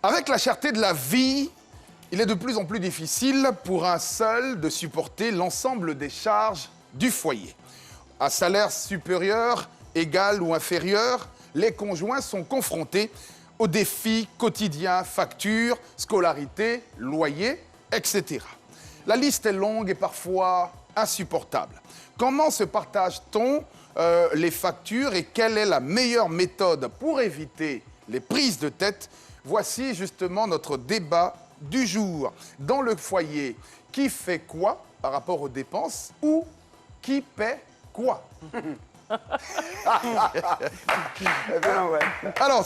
Avec la cherté de la vie, il est de plus en plus difficile pour un seul de supporter l'ensemble des charges du foyer. À salaire supérieur, égal ou inférieur, les conjoints sont confrontés aux défis quotidiens, factures, scolarité, loyer, etc. La liste est longue et parfois insupportable. Comment se partage-t-on les factures et quelle est la meilleure méthode pour éviter les prises de tête? Voici justement notre débat du jour. Dans le foyer, qui fait quoi par rapport aux dépenses ou qui paie quoi? Alors,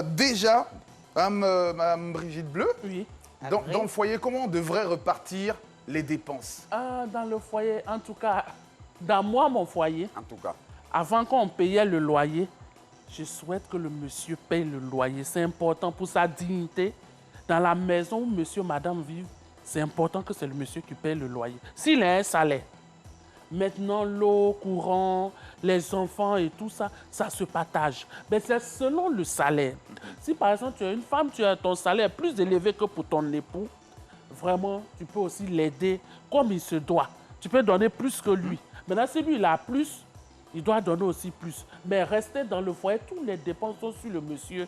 déjà, Madame Brigitte Bleu, Oui. dans le foyer, comment on devrait repartir les dépenses? Dans le foyer, en tout cas, dans mon foyer, En tout cas. avant qu'on payait le loyer, je souhaite que le monsieur paye le loyer. C'est important pour sa dignité. Dans la maison où monsieur, madame vivent, c'est important que c'est le monsieur qui paye le loyer. S'il a un salaire, maintenant l'eau, courant, les enfants et tout ça, ça se partage. Mais c'est selon le salaire. Si par exemple tu es une femme, tu as ton salaire plus élevé que pour ton époux, vraiment, tu peux aussi l'aider comme il se doit. Tu peux donner plus que lui. Maintenant, si lui, il a plus, il doit donner aussi plus. Mais rester dans le foyer, tous les dépenses sont sur le monsieur.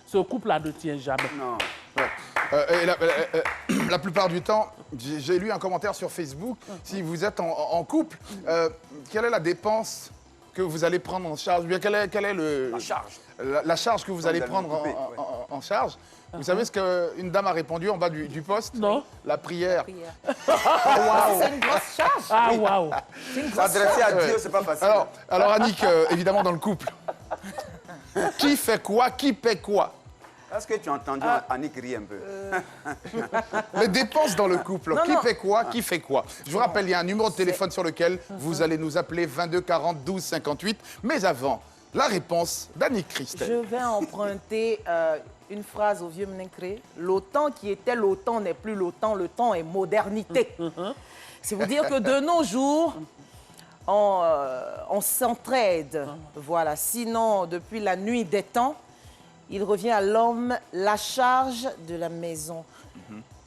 Ce couple-là ne tient jamais. Non. Ouais. La plupart du temps, j'ai lu un commentaire sur Facebook, si vous êtes en couple, quelle est la dépense que vous allez prendre en charge? Bien, quelle est La charge. la charge que vous allez prendre en charge? Vous savez ce qu'une dame a répondu en bas du poste? Non. La prière. C'est une grosse charge. Ah, waouh! S'adresser à Dieu, c'est pas facile. Alors Annick, évidemment dans le couple, qui fait quoi? Qui paie quoi? Est-ce que tu as entendu Annick rire un peu? Les dépenses dans le couple, Non, qui non. paie quoi? Qui fait quoi? Je vous rappelle, il y a un numéro de téléphone sur lequel vous allez nous appeler 22 40 12 58. Mais avant, la réponse d'Annick Christel. Je vais emprunter une phrase au vieux Mnécré. L'OTAN qui était l'OTAN n'est plus l'OTAN, le temps est modernité. C'est vous dire que de nos jours, on s'entraide. Voilà. Sinon, depuis la nuit des temps, il revient à l'homme la charge de la maison.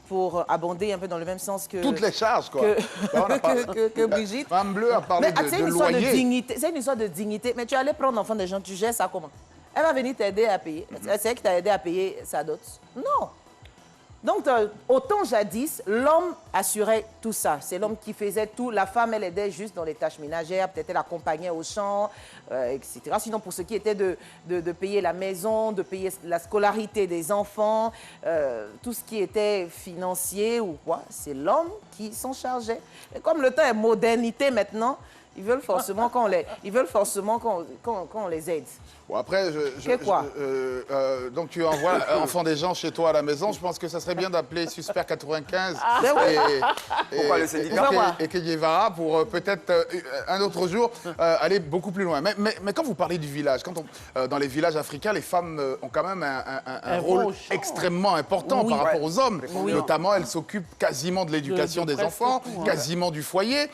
Pour abonder un peu dans le même sens que... Toutes les charges, quoi. que Brigitte. Madame Bleu a parlé Mais c'est une de histoire de loyer. dignité. C'est une histoire de dignité. Mais tu allais prendre l'enfant des gens, tu gères ça comment? Elle va venir t'aider à payer. C'est elle qui t'a aidé à payer sa dot? Non. Donc, autant jadis, l'homme assurait tout ça. C'est l'homme qui faisait tout. La femme, elle aidait juste dans les tâches ménagères. Peut-être elle accompagnait au champ, etc. Sinon, pour ce qui était de payer la maison, de payer la scolarité des enfants, tout ce qui était financier ou quoi, c'est l'homme qui s'en chargeait. Et comme le temps est modernité maintenant, ils veulent forcément qu'on les aide. Bon, après, donc tu envoies enfant des gens chez toi à la maison. Je pense que ça serait bien d'appeler Suspect 95 Pourquoi le syndicat? et Guevara pour peut-être un autre jour aller beaucoup plus loin. Mais quand vous parlez du village, dans les villages africains, les femmes ont quand même un rôle extrêmement important par rapport aux hommes. Oui. Notamment, elles s'occupent quasiment de l'éducation des enfants, tout, quasiment du foyer,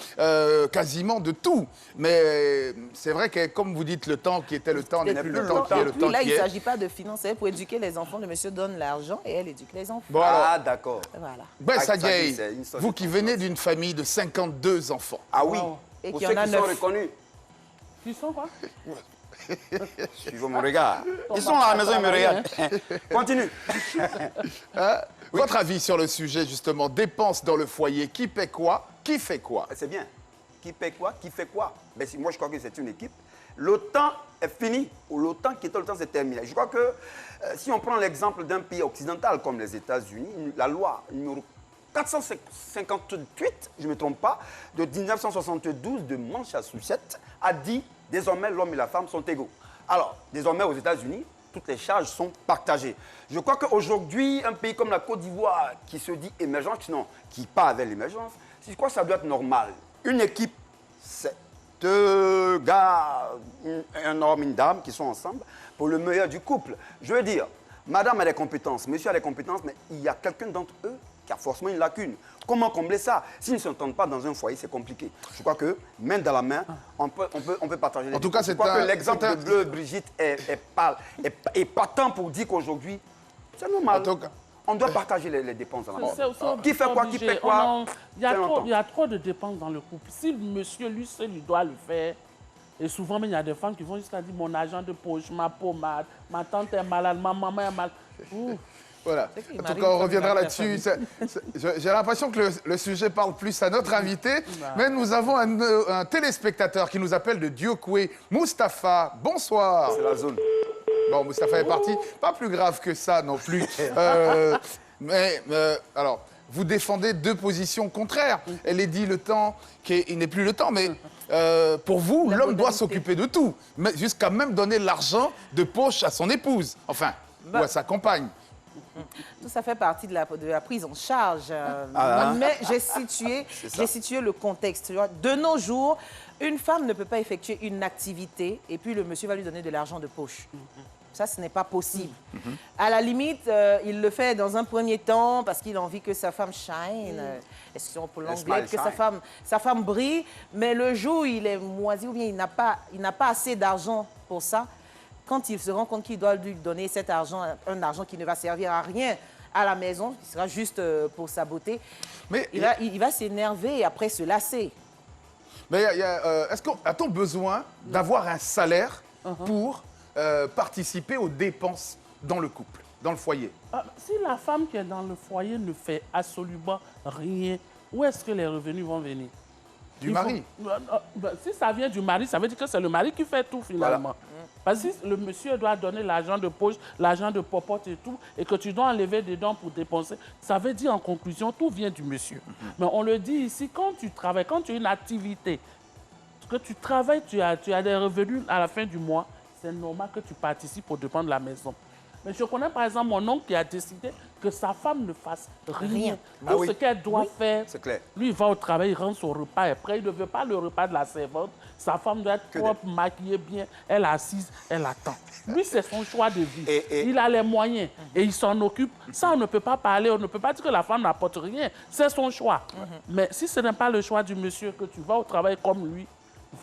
quasiment de tout. Mais c'est vrai que, comme vous dites, le temps qui était le temps n'est plus le temps qui est le temps Là, qui il ne est. s'agit pas de financer. Pour éduquer les enfants, le monsieur donne l'argent et elle éduque les enfants. Bon, alors, Ah, d'accord. Voilà. Bessa ça, Gay, c'est une sorte vous de qui venez d'une famille de 52 enfants, Ah oui. Wow. Et Pour qu'il y ceux en a qui sont 9. reconnus, Qui sont quoi? suivez mon regard. Ils sont à la maison, ils me regardent. Continue. votre avis sur le sujet, justement, dépenses dans le foyer, qui paie quoi, qui fait quoi? C'est bien. Qui paie quoi? Qui fait quoi? Ben, moi, je crois que c'est une équipe. L'OTAN est fini. Ou l'OTAN qui était l'OTAN, c'est terminé. Je crois que si on prend l'exemple d'un pays occidental comme les États-Unis, la loi numéro 458, je ne me trompe pas, de 1972 de Massachusetts a dit désormais l'homme et la femme sont égaux. Alors, désormais aux États-Unis, toutes les charges sont partagées. Je crois qu'aujourd'hui, un pays comme la Côte d'Ivoire qui se dit émergent, sinon qui part avec l'émergence, je crois que ça doit être normal. Une équipe, c'est deux gars, un homme, une dame qui sont ensemble pour le meilleur du couple. Je veux dire, madame a des compétences, monsieur a des compétences, mais il y a quelqu'un d'entre eux qui a forcément une lacune. Comment combler ça? S'ils ne s'entendent pas dans un foyer, c'est compliqué. Je crois que, main dans la main, on peut partager les En tout cas, Je crois que l'exemple de Bleu Brigitte est patent pour dire qu'aujourd'hui, C'est normal. En tout cas, On doit partager les dépenses dans la maison. C'est Qui fait quoi, qui obligé. paie quoi? Il y a trop de dépenses dans le couple. Si le monsieur, lui seul, il doit le faire, et souvent, il y a des femmes qui vont jusqu'à dire mon argent de poche, ma pommade, ma tante est malade, ma maman est malade. voilà. qu'il En tout m'arrive cas, on comme reviendra la là-dessus. J'ai l'impression que le sujet parle plus à notre invité, mais nous avons un téléspectateur qui nous appelle de Diokwe, Mustapha. Bonsoir. C'est la zone. Bon, Mustapha est parti. Pas plus grave que ça non plus. Alors, vous défendez deux positions contraires. Elle est dit le temps, il n'est plus le temps, mais pour vous, l'homme doit s'occuper de tout, jusqu'à même donner l'argent de poche à son épouse, enfin, ou à sa compagne. Tout ça fait partie de la prise en charge. Mais j'ai situé le contexte. Tu vois. De nos jours, une femme ne peut pas effectuer une activité et puis le monsieur va lui donner de l'argent de poche. Ça, ce n'est pas possible. À la limite, il le fait dans un premier temps parce qu'il a envie que sa femme shine, excusez-moi pour l'anglais, que sa femme brille. Mais le jour où il est moisi ou bien il n'a pas assez d'argent pour ça, quand il se rend compte qu'il doit lui donner cet argent, un argent qui ne va servir à rien à la maison, qui sera juste pour sa beauté, mais il va s'énerver et après se lasser. Mais a-t-on besoin d'avoir un salaire pour participer aux dépenses dans le couple, dans le foyer? Si la femme qui est dans le foyer ne fait absolument rien, où est-ce que les revenus vont venir? Du mari. Si ça vient du mari, ça veut dire que c'est le mari qui fait tout finalement. Voilà. Parce que si le monsieur doit donner l'argent de poche, l'argent de popote et tout, et que tu dois enlever dedans pour dépenser, ça veut dire en conclusion, tout vient du monsieur. Mais on le dit ici, quand tu travailles, quand tu as une activité, que tu travailles, tu as des revenus à la fin du mois, c'est normal que tu participes aux dépenses de la maison. Mais je connais par exemple mon oncle qui a décidé que sa femme ne fasse rien. Donc ce qu'elle doit faire, lui il va au travail, il rend son repas et après il ne veut pas le repas de la servante. Sa femme doit être propre, maquillée bien, elle est assise, elle attend. Lui c'est son choix de vie. Il a les moyens et il s'en occupe. Ça on ne peut pas parler, on ne peut pas dire que la femme n'apporte rien. C'est son choix. Mais si ce n'est pas le choix du monsieur, que tu vas au travail comme lui,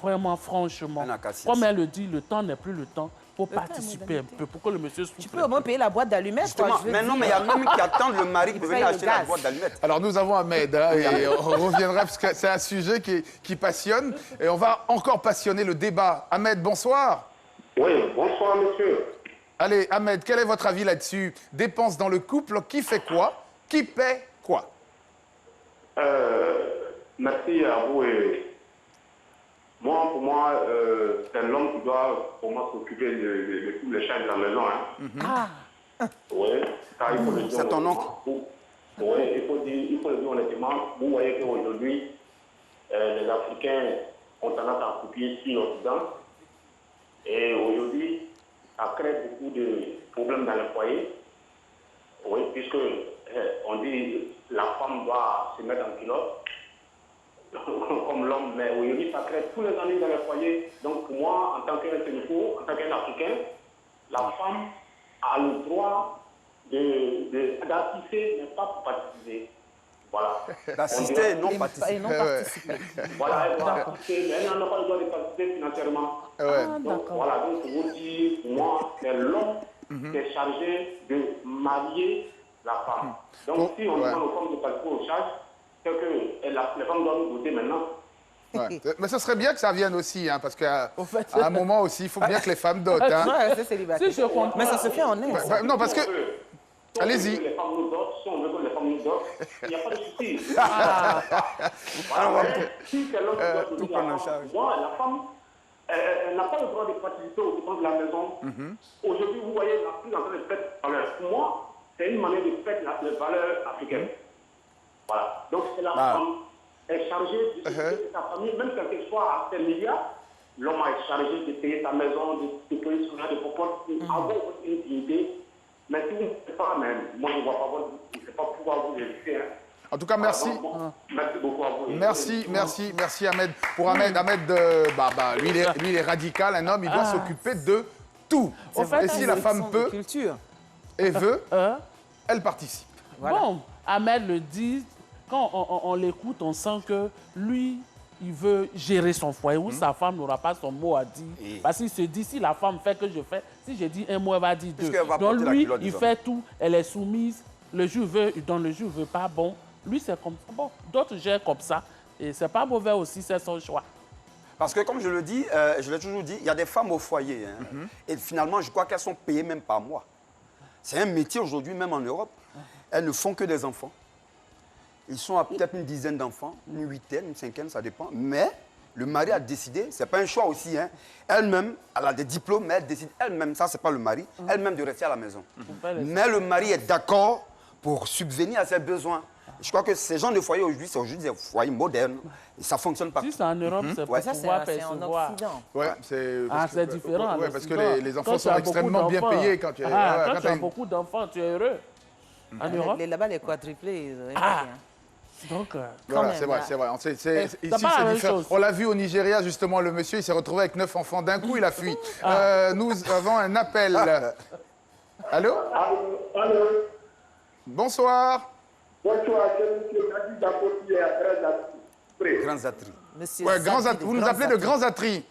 vraiment franchement, comme elle le dit, le temps n'est plus le temps. Pour participer un peu, pour que le monsieur souffle. Tu peux au moins payer la boîte d'allumettes. Mais non, mais il y a même qui attendent le mari qui peut venir acheter la boîte d'allumettes. Alors nous avons Ahmed, et on reviendra parce que c'est un sujet qui passionne. Et on va encore passionner le débat. Ahmed, bonsoir. Oui, bonsoir monsieur. Allez, Ahmed, quel est votre avis là-dessus? Dépenses dans le couple, qui fait quoi? Qui paie quoi? Merci à vous. Pour moi, c'est l'homme qui doit pour moi s'occuper de tous les charges de la maison. Hein. Oui, car il faut le dire. C'est ton oncle. Oui, il faut le dire honnêtement. Vous voyez qu'aujourd'hui, les Africains ont tendance à copier sur l'Occident. Et aujourd'hui, ça crée beaucoup de problèmes dans le foyer. Oui, puisque on dit la femme doit se mettre en culotte. Comme l'homme, mais aujourd'hui, ça crée tous les ennuis dans le foyer. Donc, pour moi, en tant qu'un Sénégalais, en tant qu'un Africain, la femme a le droit d'assister, mais pas pour participer. Voilà. D'assister et non participer. Voilà, elle doit assister, mais elle n'a pas le droit de participer financièrement. Donc, voilà, donc, pour vous dire, pour moi, c'est l'homme qui est chargé de marier la femme. Donc, si on demande aux femmes de participer aux charges, c'est que les femmes doivent nous voter maintenant. Ouais. Mais ce serait bien que ça vienne aussi, hein, parce qu'à un moment aussi, il faut bien que les femmes dotent. Hein. C'est célibataire. Mais ça se fait en Inde. Non, parce que... Allez-y. Les femmes nous dotent, si on veut que les femmes nous dotent, il n'y a pas de souci. Si c'est l'homme qui doit donner la femme, moi, la femme, elle n'a pas le droit de participer aux dépenses de la maison. Aujourd'hui, vous voyez, la plus en train de fête valeurs. Pour moi, c'est une manière de fêter les valeurs africaines. Voilà. Donc, c'est la femme est chargée de s'occuper de sa famille, même quand elle soit à 5 milliards, l'homme est chargé de payer sa maison, de payer son air de popote, pour avoir une dignité. Mais si vous ne faites pas, même, moi je ne vois pas, je ne sais pas pouvoir vous éviter. Hein. En tout cas, merci. Merci beaucoup à vous. Merci Ahmed. Pour Ahmed, lui, il est radical, un homme, il doit s'occuper de tout. Et si la femme peut et veut, elle participe. Voilà. Bon, Ahmed le dit, quand on l'écoute, on sent que lui, il veut gérer son foyer, où sa femme n'aura pas son mot à dire. Parce qu'il se dit, si la femme fait que je fais, si je dis un mot, elle va dire deux. Puisqu'elle va Donc porter la lui, culotte il des fait tout, elle est soumise, le jour veut, dans le jour veut pas, bon. Lui, c'est comme ça. Bon, d'autres gèrent comme ça. Et c'est pas mauvais aussi, c'est son choix. Parce que comme je le dis, je l'ai toujours dit, il y a des femmes au foyer. Hein. Et finalement, je crois qu'elles sont payées même par mois. C'est un métier aujourd'hui, même en Europe. Elles ne font que des enfants. Ils sont à peut-être une dizaine d'enfants, une huitaine, une cinquaine, ça dépend. Mais le mari a décidé, c'est pas un choix aussi. Hein. Elle-même, elle a des diplômes, mais elle décide elle-même, ça c'est pas le mari, elle-même de rester à la maison. Mais le mari est d'accord pour subvenir à ses besoins. Je crois que ces gens de foyer aujourd'hui, c'est aujourd'hui des foyers modernes. Et ça fonctionne pas. Si c'est en Europe, c'est pour Ouais. Ça, pouvoir c'est en percevoir. Occident. Ouais, c'est C'est différent. Ouais, en parce que Occident. les enfants Quand tu sont as beaucoup extrêmement bien d'enfants, payés quand tu es. quand quand tu as une- beaucoup d'enfants, tu es heureux. En Europe. Là-bas, les quadruplés, ils ont rien Ah. fait, hein. Donc, Voilà, même, c'est vrai, là. c'est vrai. Ici, pas c'est la même différent. chose. On l'a vu au Nigeria, justement, le monsieur, il s'est retrouvé avec 9 enfants. D'un coup, il a fui. Nous avons un appel. Allô? Allô. Bonsoir. Bonsoir, c'est M. Nadi Dakoti et après la Grands attrits. Monsieur Ouais, Zadi, vous nous appelez de Grands Atris.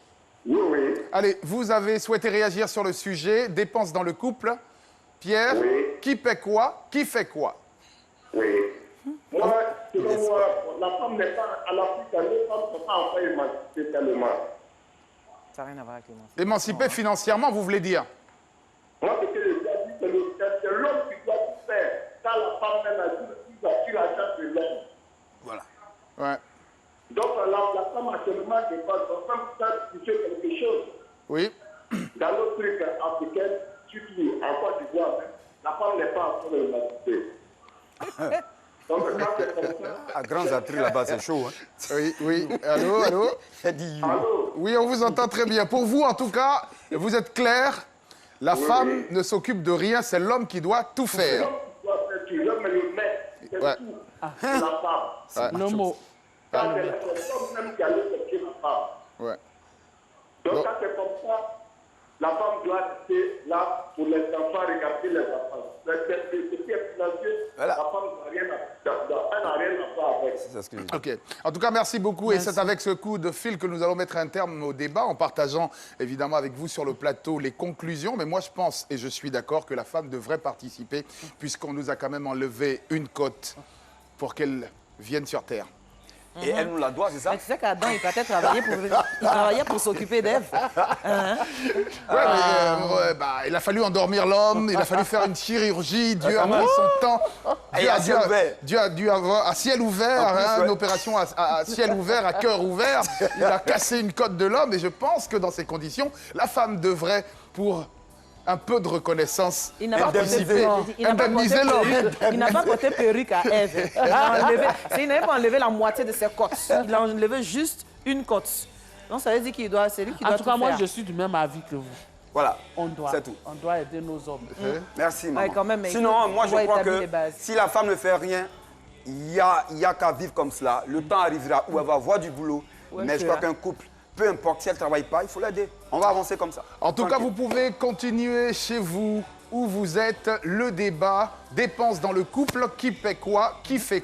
Oui, oui. Allez, vous avez souhaité réagir sur le sujet dépenses dans le couple. Pierre, Oui. qui paie quoi? Qui fait quoi? Oui. Moi, selon moi, la femme n'est pas à l'Afrique, les femmes ne sont pas encore émancipées tellement. Ça n'a rien à voir avec les mensonges. Émancipé financièrement, vous voulez dire? Moi, ce que je dis, c'est l'homme qui doit tout faire. Quand la femme même a dit, la chance de l'homme. Voilà. Ouais. Donc, la femme actuellement dépasse. La femme peut toucher quelque chose. Oui. Dans nos trucs africains, surtout en Côte d'Ivoire, la femme n'est pas encore émancipée. Donc, quand c'est comme ça. À Grands attrits là-bas, c'est chaud. Hein. Oui, oui. Allô, allô? Elle dit Allô? Oui, on vous entend très bien. Pour vous, en tout cas, vous êtes clair. La femme oui. ne s'occupe de rien, c'est l'homme qui doit tout faire. L'homme qui doit faire tout, l'homme est le maître. C'est Ouais. tout. C'est la femme. le mot. Quand c'est l'homme même qui allait chercher la femme. Ouais. Donc, Donc- quand c'est comme ça, la femme doit rester là pour les enfants, regarder les enfants. Ce qui est financier, Voilà. la femme n'a rien à voir avec. C'est ce que je dis. OK. En tout cas, merci beaucoup. Et c'est avec ce coup de fil que nous allons mettre un terme au débat en partageant évidemment avec vous sur le plateau les conclusions. Mais moi, je pense et je suis d'accord que la femme devrait participer puisqu'on nous a quand même enlevé une cote pour qu'elle vienne sur Terre. Et elle nous la doit, c'est ça? Mais tu sais qu'Adam, il partait travailler il travaillait pour s'occuper d'Ève. Hein? Ouais, mais, ouais, bah, il a fallu endormir l'homme, il a fallu faire une chirurgie, Dieu a pris son temps. Et à ciel ouvert. Dieu a dû avoir à ciel ouvert, En plus, hein, ouais. une opération à ciel ouvert, à cœur ouvert. Il a cassé une côte de l'homme et je pense que dans ces conditions, la femme devrait, pour un peu de reconnaissance, Il n'a pas participer, indemniser l'homme. Il n'a pas porté perruque à Ève. Il a enlevé, il n'avait pas enlevé la moitié de ses côtes. Il a enlevé juste une côte. Donc ça veut dire qu'il doit, c'est lui qui doit En tout cas, tout moi, faire. je suis du même avis que vous. Voilà. On doit, C'est tout. on doit aider nos hommes. Merci, maman. Ouais, quand même, mais il Sinon, faut moi, je pouvoir crois établir que les bases. si la femme ne fait rien, il y a qu'à vivre comme cela. Le temps arrivera où elle va avoir du boulot. Ouais, mais je c'est crois vrai. qu'un couple, peu importe si elle ne travaille pas, il faut l'aider. On va avancer comme ça. En tout cas, Tranquille. vous pouvez continuer chez vous, où vous êtes, le débat, dépenses dans le couple, qui paie quoi, qui fait